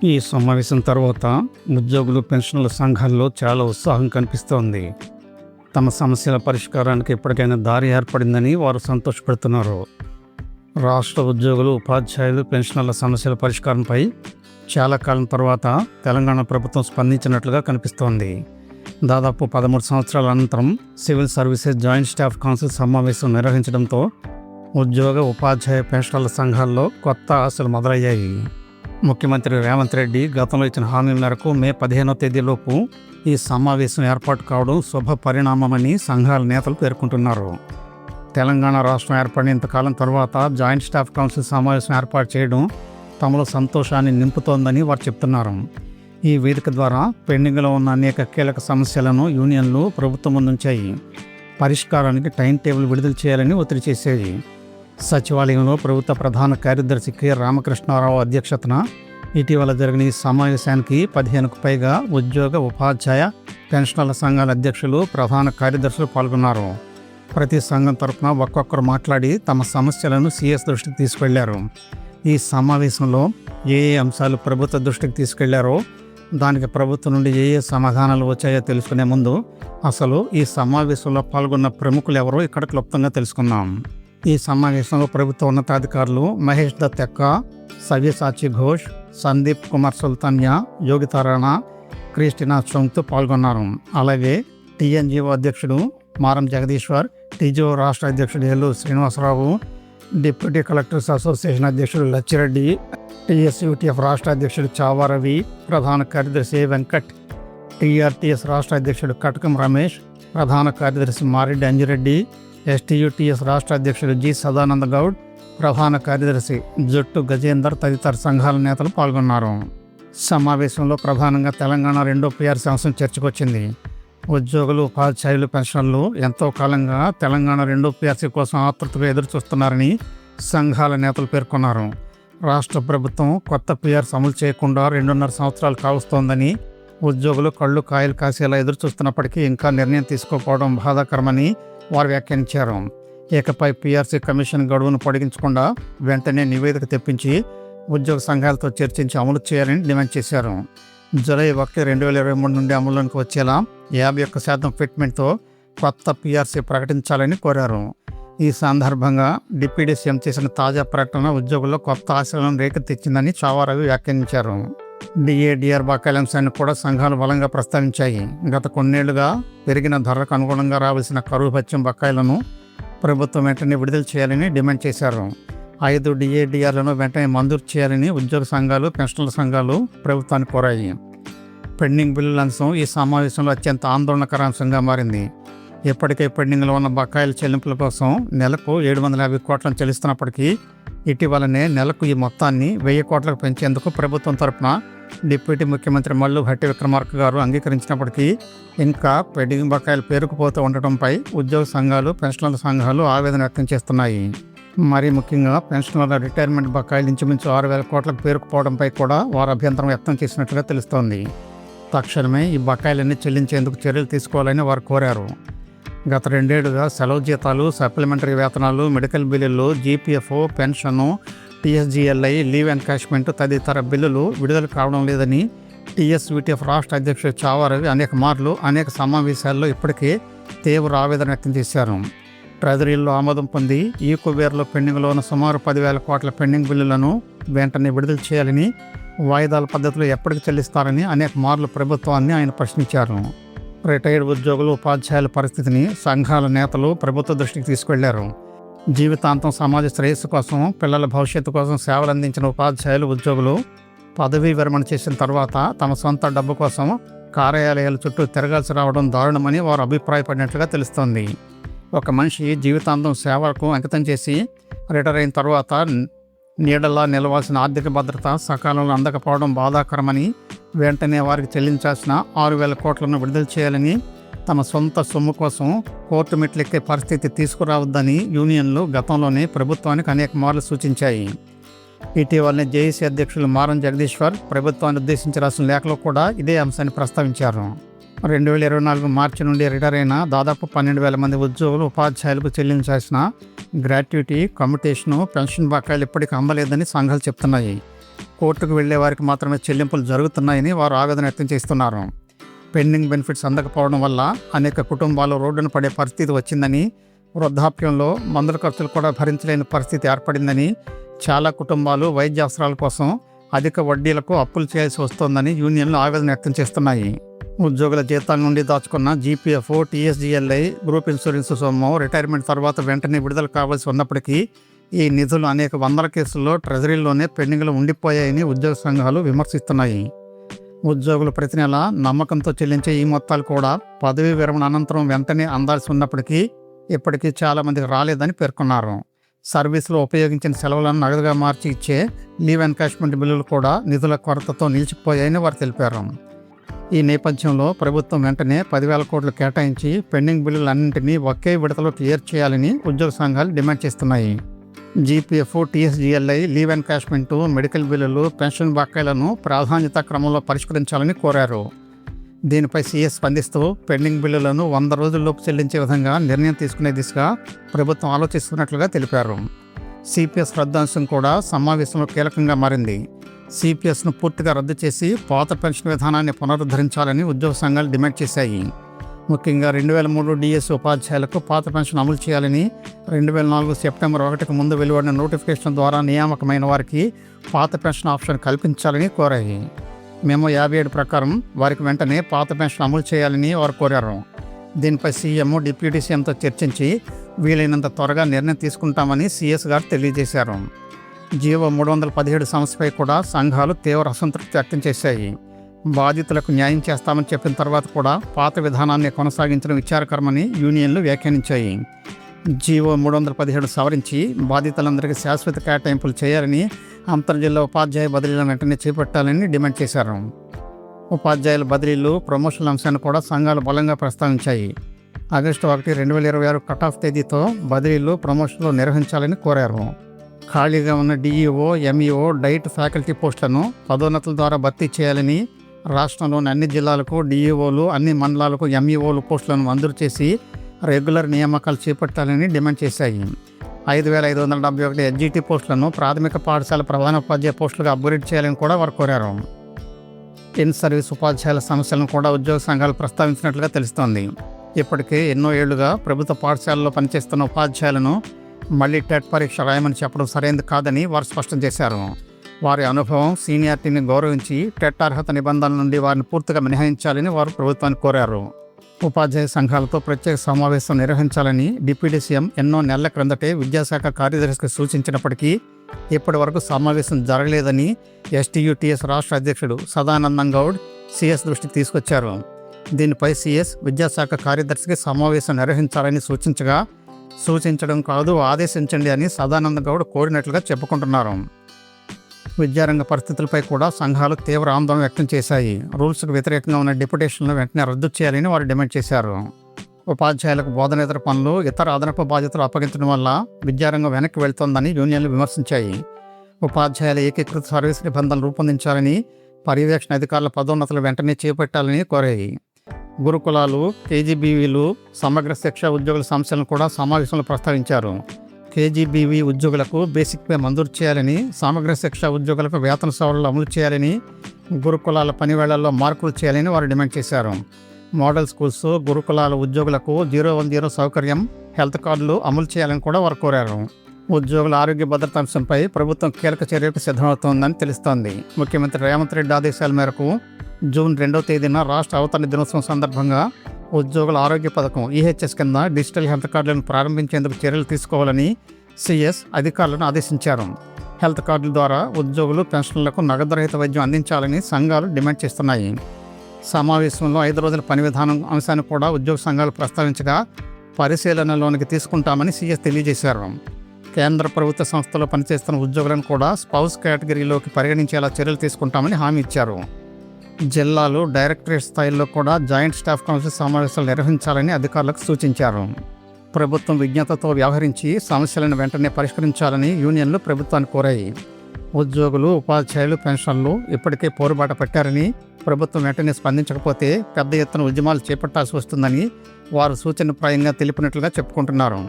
ఈ సమావేశం తర్వాత ఉద్యోగులు, పెన్షన్ల సంఘాల్లో చాలా ఉత్సాహం కనిపిస్తోంది. తమ సమస్యల పరిష్కారానికి ఇప్పటికైనా దారి ఏర్పడిందని వారు సంతోషపడుతున్నారు. రాష్ట్ర ఉద్యోగులు, ఉపాధ్యాయులు, పెన్షనర్ల సమస్యల పరిష్కారంపై చాలా కాలం తర్వాత తెలంగాణ ప్రభుత్వం స్పందించినట్లుగా కనిపిస్తోంది. దాదాపు 13 సంవత్సరాల అనంతరం civil services joint staff council సమావేశం నిర్వహించడంతో ఉద్యోగ, ఉపాధ్యాయ, పెన్షనర్ల సంఘాల్లో కొత్త ఆశలు మొదలయ్యాయి. ముఖ్యమంత్రి రేవంత్ రెడ్డి గతంలో ఇచ్చిన హామీ మేరకు మే 15వ తేదీలోపు ఈ సమావేశం ఏర్పాటు కావడం శుభ పరిణామమని సంఘాల నేతలు పేర్కొంటున్నారు. తెలంగాణ రాష్ట్రం ఏర్పడినంతకాలం తర్వాత జాయింట్ స్టాఫ్ కౌన్సిల్ సమావేశం ఏర్పాటు చేయడం తమలో సంతోషాన్ని నింపుతోందని వారు చెప్తున్నారు. ఈ వేదిక ద్వారా పెండింగ్లో ఉన్న అనేక కీలక సమస్యలను యూనియన్లు ప్రభుత్వం ముందుంచాయి. పరిష్కారానికి టైం టేబుల్ విడుదల చేయాలని ఒత్తిడి చేసేవి. సచివాలయంలో ప్రభుత్వ ప్రధాన కార్యదర్శి కె రామకృష్ణారావు అధ్యక్షతన ఇటీవల జరిగిన ఈ సమావేశానికి 15కు పైగా ఉద్యోగ, ఉపాధ్యాయ, పెన్షనర్ల సంఘాల అధ్యక్షులు, ప్రధాన కార్యదర్శులు పాల్గొన్నారు. ప్రతి సంఘం తరఫున ఒక్కొక్కరు మాట్లాడి తమ సమస్యలను సీఎస్ దృష్టికి తీసుకెళ్లారు. ఈ సమావేశంలో ఏ అంశాలు ప్రభుత్వ దృష్టికి తీసుకెళ్లారో, దానికి ప్రభుత్వం నుండి ఏ సమాధానాలు వచ్చాయో తెలుసుకునే ముందు అసలు ఈ సమావేశంలో పాల్గొన్న ప్రముఖులు ఎవరో ఇక్కడ క్లుప్తంగా తెలుసుకుందాం. ఈ సమావేశంలో ప్రభుత్వ ఉన్నతాధికారులు మహేష్ దత్ ఎక్కా, సవ్యసాచి ఘోష్, సందీప్ కుమార్ సుల్తాన్యా, యోగితా రాణా, క్రిస్టినా చౌంగ్తో పాల్గొన్నారు. అలాగే టీఎన్జీఓ అధ్యక్షుడు మారం జగదీశ్వర్, టీజీఓ రాష్ట్ర అధ్యక్షుడు ఎల్లు శ్రీనివాసరావు, డిప్యూటీ కలెక్టర్స్ అసోసియేషన్ అధ్యక్షుడు లచ్చిరెడ్డి, టీఎస్యూటీఎఫ్ రాష్ట్ర అధ్యక్షుడు చావా రవి, ప్రధాన కార్యదర్శి ఏ వెంకట్, టీఆర్టీఎస్ రాష్ట్ర అధ్యక్షుడు కటకం రమేష్, ప్రధాన కార్యదర్శి మారెడ్డి అంజిరెడ్డి, ఎస్టీయూటీఎస్ రాష్ట్ర అధ్యక్షుడు జి సదానంద గౌడ్, ప్రధాన కార్యదర్శి జొట్టు గజేందర్ తదితర సంఘాల నేతలు పాల్గొన్నారు. సమావేశంలో ప్రధానంగా తెలంగాణ 2వ పీఆర్సీ అంశం చర్చకొచ్చింది. ఉద్యోగులు, ఉపాధ్యాయులు, పెన్షనర్లు ఎంతో కాలంగా తెలంగాణ 2వ పీఆర్సీ కోసం ఆతృతగా ఎదురుచూస్తున్నారని సంఘాల నేతలు పేర్కొన్నారు. రాష్ట్ర ప్రభుత్వం కొత్త పీఆర్సీ అమలు చేయకుండా 2.5 సంవత్సరాలు కావస్తోందని, ఉద్యోగులు కళ్ళు కాయలు కాసేలా ఎదురుచూస్తున్నప్పటికీ ఇంకా నిర్ణయం తీసుకోకపోవడం బాధాకరమని వారు వ్యాఖ్యానించారు. ఇకపై పీఆర్సీ కమిషన్ గడువును పొడిగించకుండా వెంటనే నివేదిక తెప్పించి ఉద్యోగ సంఘాలతో చర్చించి అమలు చేయాలని డిమాండ్ చేశారు. జూలై 1, 2023 నుండి అమలులోకి వచ్చేలా 51% ఫిట్మెంట్తో కొత్త పీఆర్సీ ప్రకటించాలని కోరారు. ఈ సందర్భంగా డిప్యూటీ సీఎం చేసిన తాజా ప్రకటన ఉద్యోగుల్లో కొత్త ఆశలను రేకెత్తించిందని చావా రవి వ్యాఖ్యానించారు. డిఏడిఆర్ బకాయిల అంశాన్ని కూడా సంఘాలు బలంగా ప్రస్తావించాయి. గత కొన్నేళ్లుగా పెరిగిన ధరలకు అనుగుణంగా రావాల్సిన కరువు భత్యం బకాయిలను ప్రభుత్వం వెంటనే విడుదల చేయాలని డిమాండ్ చేశారు. 5 డిఏడిఆర్లను వెంటనే మంజూరు చేయాలని ఉద్యోగ సంఘాలు, పెన్షనర్ల సంఘాలు ప్రభుత్వాన్ని కోరాయి. పెండింగ్ బిల్లుల అంశం ఈ సమావేశంలో అత్యంత ఆందోళనకర అంశంగా మారింది. ఇప్పటికే పెండింగ్లో ఉన్న బకాయిల చెల్లింపుల కోసం నెలకు 750 కోట్లను చెల్లిస్తున్నప్పటికీ ఇటీవలనే నెలకు ఈ మొత్తాన్ని 1000 కోట్లకు పెంచేందుకు ప్రభుత్వం తరపున డిప్యూటీ ముఖ్యమంత్రి మల్లు భట్టి విక్రమార్క గారు అంగీకరించినప్పటికీ ఇంకా పెండింగ్ బకాయిలు పేరుకుపోతూ ఉండటంపై ఉద్యోగ సంఘాలు, పెన్షనర్ల సంఘాలు ఆవేదన వ్యక్తం చేస్తున్నాయి. మరీ ముఖ్యంగా పెన్షనర్ల రిటైర్మెంట్ బకాయిలు ఇంచుమించు 6,000 కోట్లకు పేరుకుపోవడంపై కూడా వారు అభ్యంతరం వ్యక్తం చేసినట్లుగా తెలుస్తోంది. తక్షణమే ఈ బకాయిలన్నీ చెల్లించేందుకు చర్యలు తీసుకోవాలని వారు కోరారు. గత 2 ఏళ్లుగా సెలవు జీతాలు, సప్లిమెంటరీ వేతనాలు, మెడికల్ బిల్లులు, జీపీఎఫ్, పెన్షను, టీఎస్జీఎల్ఐ, లీవ్ ఎన్కాష్మెంట్ తదితర బిల్లులు విడుదల కావడం లేదని టీఎస్యూటీఎఫ్ రాష్ట్ర అధ్యక్షుడు చావా రవి అనేక మార్లు అనేక సమావేశాల్లో ఇప్పటికే తీవ్ర ఆవేదన వ్యక్తం చేశారు. ట్రెజరీల్లో ఆమోదం పొంది ఈ కుబేర్లో పెండింగ్లో ఉన్న సుమారు 10,000 కోట్ల పెండింగ్ బిల్లులను వెంటనే విడుదల చేయాలని, వాయిదాల పద్ధతిలో ఎప్పటికి చెల్లిస్తారని అనేక మార్లు ప్రభుత్వాన్ని ఆయన ప్రశ్నించారు. రిటైర్డ్ ఉద్యోగులు, ఉపాధ్యాయుల పరిస్థితిని సంఘాల నేతలు ప్రభుత్వ దృష్టికి తీసుకెళ్లారు. జీవితాంతం సమాజ శ్రేయస్సు కోసం, పిల్లల భవిష్యత్తు కోసం సేవలు అందించిన ఉపాధ్యాయులు, ఉద్యోగులు పదవీ విరమణ చేసిన తర్వాత తమ సొంత డబ్బు కోసం కార్యాలయాల చుట్టూ తిరగాల్సి రావడం దారుణమని వారు అభిప్రాయపడినట్లుగా తెలుస్తోంది. ఒక మనిషి జీవితాంతం సేవలకు అంకితం చేసి రిటైర్ అయిన తర్వాత నీడలా నిలవాల్సిన ఆర్థిక భద్రత సకాలంలో అందకపోవడం బాధాకరమని, వెంటనే వారికి చెల్లించాల్సిన 6,000 కోట్లను విడుదల చేయాలని, తమ సొంత సొమ్ము కోసం కోర్టు మెట్లెక్కే పరిస్థితి తీసుకురావద్దని యూనియన్లు గతంలోనే ప్రభుత్వానికి అనేక మార్లు సూచించాయి. ఇటీవలనే జేఏసీ అధ్యక్షులు మారం జగదీశ్వర్ ప్రభుత్వాన్ని ఉద్దేశించి రాసిన లేఖలో కూడా ఇదే అంశాన్ని ప్రస్తావించారు. 2024 మార్చి నుండి రిటైర్ అయిన దాదాపు 12,000 మంది ఉద్యోగులు, ఉపాధ్యాయులకు చెల్లించాల్సిన గ్రాట్యుటీ, కమ్యుటేషను, పెన్షన్ బకాయిలు ఇప్పటికీ అందలేదని సంఘాలు చెప్తున్నాయి. కోర్టుకు వెళ్లే వారికి మాత్రమే చెల్లింపులు జరుగుతున్నాయని వారు ఆవేదన వ్యక్తం చేస్తున్నారు. పెండింగ్ బెనిఫిట్స్ అందకపోవడం వల్ల అనేక కుటుంబాలు రోడ్డున పడే పరిస్థితి వచ్చిందని, వృద్ధాప్యంలో మందుల ఖర్చులు కూడా భరించలేని పరిస్థితి ఏర్పడిందని, చాలా కుటుంబాలు వైద్య అవసరాల కోసం అధిక వడ్డీలకు అప్పులు చేయాల్సి వస్తోందని యూనియన్లు ఆవేదన వ్యక్తం చేస్తున్నాయి. ఉద్యోగుల జీతాల నుండి దాచుకున్న జీపీఎఫ్, టీఎస్జీఎల్ఐ, గ్రూప్ ఇన్సూరెన్స్ సొమ్ము రిటైర్మెంట్ తర్వాత వెంటనే విడుదల కావాల్సి ఉన్నప్పటికీ ఈ నిధులు అనేక వందల కేసుల్లో ట్రెజరీలోనే పెండింగ్లు ఉండిపోయాయని ఉద్యోగ సంఘాలు విమర్శిస్తున్నాయి. ఉద్యోగులు ప్రతి నెల నమ్మకంతో చెల్లించే ఈ మొత్తాలు కూడా పదవీ విరమణ అనంతరం వెంటనే అందాల్సి ఉన్నప్పటికీ ఇప్పటికీ చాలామందికి రాలేదని పేర్కొన్నారు. సర్వీసులో ఉపయోగించిన సెలవులను నగదుగా మార్చి ఇచ్చే లీవ్ ఎన్కాష్మెంట్ బిల్లులు కూడా నిధుల కొరతతో నిలిచిపోయాయని వారు తెలిపారు. ఈ నేపథ్యంలో ప్రభుత్వం వెంటనే 10,000 కోట్లు కేటాయించి పెండింగ్ బిల్లులన్నింటినీ ఒకే విడతలో క్లియర్ చేయాలని ఉద్యోగ సంఘాలు డిమాండ్ చేస్తున్నాయి. జీపీఎఫ్, టీఎస్జీఎల్ఐ, లీవ్ ఎన్కాష్మెంట్, మెడికల్ బిల్లులు, పెన్షన్ బకాయిలను ప్రాధాన్యత క్రమంలో పరిష్కరించాలని కోరారు. దీనిపై సీఎస్ స్పందిస్తూ పెండింగ్ బిల్లులను 100 రోజుల్లోపు చెల్లించే విధంగా నిర్ణయం తీసుకునే దిశగా ప్రభుత్వం ఆలోచిస్తున్నట్లుగా తెలిపారు. సిపిఎస్ రద్దు అంశం కూడా సమావేశంలో కీలకంగా మారింది. సిపిఎస్ను పూర్తిగా రద్దు చేసి పాత పెన్షన్ విధానాన్ని పునరుద్ధరించాలని ఉద్యోగ సంఘాలు డిమాండ్ చేశాయి. ముఖ్యంగా 2003 డిఎస్ ఉపాధ్యాయులకు పాత పెన్షన్ అమలు చేయాలని, 2004 సెప్టెంబర్ 1కు ముందు వెలువడిన నోటిఫికేషన్ ద్వారా నియామకమైన వారికి పాత పెన్షన్ ఆప్షన్ కల్పించాలని కోరాయి. మేము 57 ప్రకారం వారికి వెంటనే పాత పెన్షన్ అమలు చేయాలని వారు కోరారు. దీనిపై సీఎం, డిప్యూటీ సీఎంతో చర్చించి వీలైనంత త్వరగా నిర్ణయం తీసుకుంటామని సీఎస్ గారు తెలియజేశారు. జీవో 317 సమస్యపై కూడా సంఘాలు తీవ్ర అసంతృప్తి వ్యక్తం చేశాయి. బాధితులకు న్యాయం చేస్తామని చెప్పిన తర్వాత కూడా పాత విధానాన్ని కొనసాగించడం విచారకరమని యూనియన్లు వ్యాఖ్యానించాయి. జీవో 317 సవరించి బాధితులందరికీ శాశ్వత కేటాయింపులు చేయాలని, అంతర్జిల్లా ఉపాధ్యాయ బదిలీలను వెంటనే చేపట్టాలని డిమాండ్ చేశారు. ఉపాధ్యాయుల బదిలీలు, ప్రమోషన్ల అంశాన్ని కూడా సంఘాలు బలంగా ప్రస్తావించాయి. ఆగస్టు 1, 2026 కటాఫ్ తేదీతో బదిలీలు, ప్రమోషన్లు నిర్వహించాలని కోరారు. ఖాళీగా ఉన్న డిఈఓ, ఎంఈఓ, డైట్ ఫ్యాకల్టీ పోస్టులను పదోన్నతుల ద్వారా భర్తీ చేయాలని, రాష్ట్రంలోని అన్ని జిల్లాలకు డిఈఓలు, అన్ని మండలాలకు ఎంఈఓలు పోస్టులను మంజూరు చేసి రెగ్యులర్ నియామకాలు చేపట్టాలని డిమాండ్ చేశాయి. 5,571 ఎస్జిటి పోస్టులను ప్రాథమిక పాఠశాల ప్రధానోపాధ్యాయ పోస్టులుగా అప్గ్రేడ్ చేయాలని కూడా వారు కోరారు. ఇన్ సర్వీస్ ఉపాధ్యాయుల సమస్యలను కూడా ఉద్యోగ సంఘాలు ప్రస్తావించినట్లుగా తెలుస్తోంది. ఇప్పటికే ఎన్నో ఏళ్లుగా ప్రభుత్వ పాఠశాలలో పనిచేస్తున్న ఉపాధ్యాయులను మళ్లీ టెట్ పరీక్ష రాయమని చెప్పడం సరైనది కాదని వారు స్పష్టం చేశారు. వారి అనుభవం, సీనియారిటీని గౌరవించి టెట్ అర్హత నిబంధనల నుండి వారిని పూర్తిగా మినహాయించాలని వారు ప్రభుత్వాన్ని కోరారు. ఉపాధ్యాయ సంఘాలతో ప్రత్యేక సమావేశం నిర్వహించాలని డిప్యూటీ సీఎం ఎన్నో నెలల క్రిందటే విద్యాశాఖ కార్యదర్శికి సూచించినప్పటికీ ఇప్పటి వరకు సమావేశం జరగలేదని ఎస్టీయూటీఎస్ రాష్ట్ర అధ్యక్షుడు సదానందం గౌడ్ సీఎస్ దృష్టికి తీసుకొచ్చారు. దీనిపై సీఎస్ విద్యాశాఖ కార్యదర్శికి సమావేశం నిర్వహించాలని సూచించడం కాదు, ఆదేశించండి అని సదానంద గౌడ్ కోరినట్లుగా చెప్పుకుంటున్నారు. విద్యారంగ పరిస్థితులపై కూడా సంఘాలు తీవ్ర ఆందోళన వ్యక్తం చేశాయి. రూల్స్కు వ్యతిరేకంగా ఉన్న డిప్యుటేషన్లను వెంటనే రద్దు చేయాలని వారు డిమాండ్ చేశారు. ఉపాధ్యాయులకు బోధనేతర పనులు, ఇతర అదనపు బాధ్యతలు అప్పగించడం వల్ల విద్యారంగం వెనక్కి వెళ్తోందని యూనియన్లు విమర్శించాయి. ఉపాధ్యాయుల ఏకీకృత సర్వీస్ నిబంధనలు రూపొందించాలని, పర్యవేక్షణ అధికారుల పదోన్నతులు వెంటనే చేపట్టాలని కోరాయి. గురుకులాలు, కేజీబీవీలు, సమగ్ర శిక్ష ఉద్యోగుల సమస్యలను కూడా సమావేశంలో ప్రస్తావించారు. కేజీబీవీ ఉద్యోగులకు బేసిక్ పే మంజూరు చేయాలని, సమగ్ర శిక్ష ఉద్యోగులకు వేతన సవరణలు అమలు చేయాలని, గురుకులాల పనివేళల్లో మార్పులు చేయాలని వారు డిమాండ్ చేశారు. మోడల్ స్కూల్స్, గురుకులాల ఉద్యోగులకు 010 సౌకర్యం, హెల్త్ కార్డులు అమలు చేయాలని కూడా వారు కోరారు. ఉద్యోగుల ఆరోగ్య భద్రత అంశంపై ప్రభుత్వం కీలక చర్యలకు సిద్ధమవుతోందని తెలుస్తోంది. ముఖ్యమంత్రి రేవంత్ రెడ్డి ఆదేశాల మేరకు జూన్ 2వ తేదీన రాష్ట్ర అవతరణ దినోత్సవం సందర్భంగా ఉద్యోగుల ఆరోగ్య పథకం ఈహెచ్ఎస్ కింద డిజిటల్ హెల్త్ కార్డులను ప్రారంభించేందుకు చర్యలు తీసుకోవాలని సీఎస్ అధికారులను ఆదేశించారు. హెల్త్ కార్డుల ద్వారా ఉద్యోగులు, పెన్షన్లకు నగదురహిత వైద్యం అందించాలని సంఘాలు డిమాండ్ చేస్తున్నాయి. సమావేశంలో 5 రోజుల పని విధానం అంశాన్ని కూడా ఉద్యోగ సంఘాలు ప్రస్తావించగా పరిశీలనలోనికి తీసుకుంటామని సీఎస్ తెలియజేశారు. కేంద్ర ప్రభుత్వ సంస్థలో పనిచేస్తున్న ఉద్యోగులను కూడా స్పౌస్ కేటగిరీలోకి పరిగణించేలా చర్యలు తీసుకుంటామని హామీ ఇచ్చారు. జిల్లాలు, డైరెక్టరేట్ స్థాయిల్లో కూడా జాయింట్ స్టాఫ్ కౌన్సిల్ సమావేశాలు నిర్వహించాలని అధికారులకు సూచించారు. ప్రభుత్వం విజ్ఞతతో వ్యవహరించి సమస్యలను వెంటనే పరిష్కరించాలని యూనియన్లు ప్రభుత్వాన్ని కోరాయి. ఉద్యోగులు, ఉపాధ్యాయులు, పెన్షన్లు ఇప్పటికే పోరుబాట పట్టారని, ప్రభుత్వం వెంటనే స్పందించకపోతే పెద్ద ఎత్తున ఉద్యమాలు చేపట్టాల్సి వస్తుందని వారు సూచనప్రాయంగా తెలిపినట్లుగా చెప్పుకుంటున్నారు.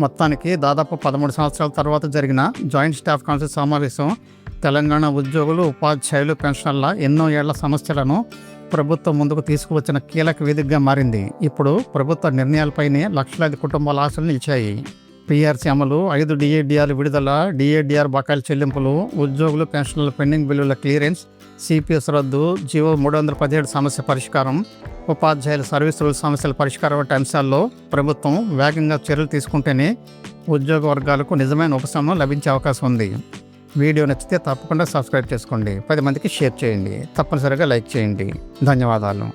మొత్తానికి దాదాపు 13 సంవత్సరాల తర్వాత జరిగిన జాయింట్ స్టాఫ్ కౌన్సిల్ సమావేశం తెలంగాణ ఉద్యోగులు, ఉపాధ్యాయులు, పెన్షనర్ల ఎన్నో ఏళ్ల సమస్యలను ప్రభుత్వం ముందుకు తీసుకువచ్చిన కీలక వేదికగా మారింది. ఇప్పుడు ప్రభుత్వ నిర్ణయాలపైనే లక్షలాది కుటుంబాల ఆశలు నిలిచాయి. పీఆర్సీ అమలు, 5 డిఏడిఆర్ విడుదల, డిఏడిఆర్ బకాయిల చెల్లింపులు, ఉద్యోగులు, పెన్షనర్ల పెండింగ్ బిల్లుల క్లియరెన్స్, సిపిఎస్ రద్దు, జీవో 317 సమస్య పరిష్కారం, ఉపాధ్యాయుల సర్వీస్ రూల్ సమస్యల పరిష్కారం వంటి అంశాల్లో ప్రభుత్వం వేగంగా చర్యలు తీసుకుంటేనే ఉద్యోగ వర్గాలకు నిజమైన ఉపశమనం లభించే అవకాశం ఉంది. వీడియో నచ్చితే తప్పకుండా సబ్స్క్రైబ్ చేసుకోండి, 10 మందికి షేర్ చేయండి, తప్పనిసరిగా లైక్ చేయండి. ధన్యవాదాలు.